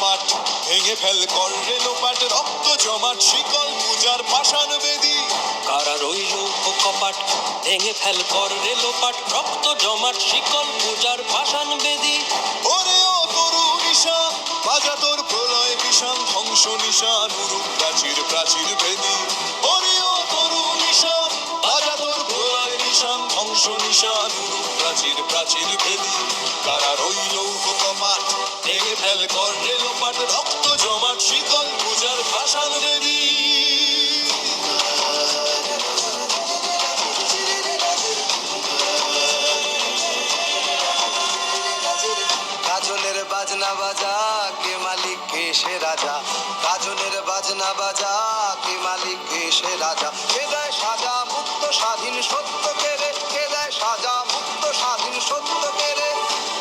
কপাট ভেঙে ফেল কর রে লোপাট, রক্ত জমাট শিকল পূজার পাষাণ বেদী। কারা রইল কপাট ভেঙে ফেল কর রে লোপাট, রক্ত জমাট শিকল পূজার পাষাণ বেদী। ওরে ও তরু নিশান বাজা তোর প্রলয় বিষান, ধ্বংস নিশান উরুপ প্রাচীর প্রাচীর ভেদী। ওরে ও তরু নিশান বাজা তোর প্রলয় নিশান, ধ্বংস নিশান উরুপ প্রাচীর প্রাচীর ভেদী। কারা রইল কপাট ভেঙে ফেল কর রে লোপাট, রক্ত জমাট শিকল পূজার পাষাণ বেদী। গাজনের বাজনা বাজা কে মালিক কে সে রাজা, গাজনের বাজনা বাজা কে মালিক কে সে রাজা। কে দেয় সাজা মুক্ত স্বাধীন সত্য কেড়ে, কে দেয় সাজা মুক্ত স্বাধীন সত্য কেড়ে।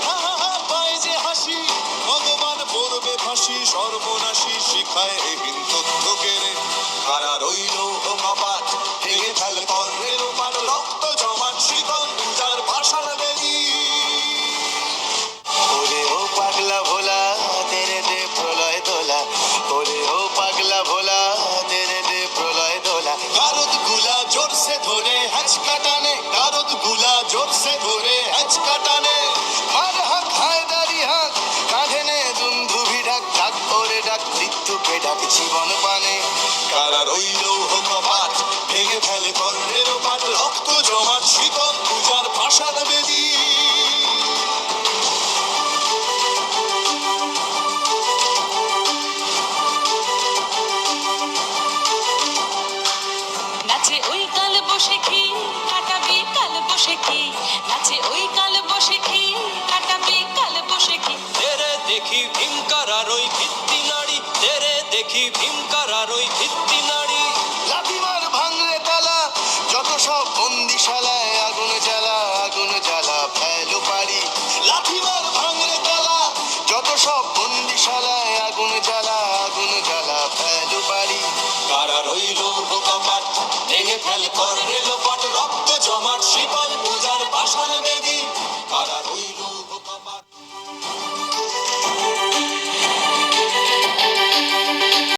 হা হা হা পায় যে হাসি ভগবান পড়বে ফাঁসি, সর্বনাশী শিখায় এহীন তথ্য কেড়ে। কারা রইল কপাট ভেঙে ফেল কর রে লোপাট, রক্ত জমাট শিকল পূজার পাষাণ বেদী। ওরে ও পাগলা ভোলা তেরে দে প্রলয় দোলা, ওরে ও পাগলা ভোলা তেরে দে প্রলয় দোলা। গারদ গুলা জোরসে ধরে হ্যাচকা টানে, গারদ গুলা জোরসে ধরে হ্যাচকা টানে। মার হাক হায়দারি হাক কাঁধে নে দুন্ধুভি ডাক, ডাক ওরে ডাক মৃত্যুকে ডাক জীবন পানে। কারা রইল কপাট ভেঙে ফেলে কর রে লোপাট, রক্ত জমাট শিকল পূজার পাষাণ বেদী। নাচে ওই কাল বসে কি কাটাবি কাল বসে কি, নাচে ওই কাল বসে কি কাটাবি কাল বসে কি। তেরে দেখি ভীমকারার ওই ভিত্তি নাড়ি, তেরে দেখি ভীমকারার ওই ভিত্তি নাড়ি। লাথিমার ভাঙলে তালা যত সব বন্দিশালায়, আগুন জ্বালা আগুন জ্বালা ফেলো পারি। লাথিমার ভাঙলে তালা যত সব বন্দিশালায়, আগুন জ্বালা আগুন জ্বালা ফেলো পারি। কারা রইল কপাট ভেঙে ফেল কর রে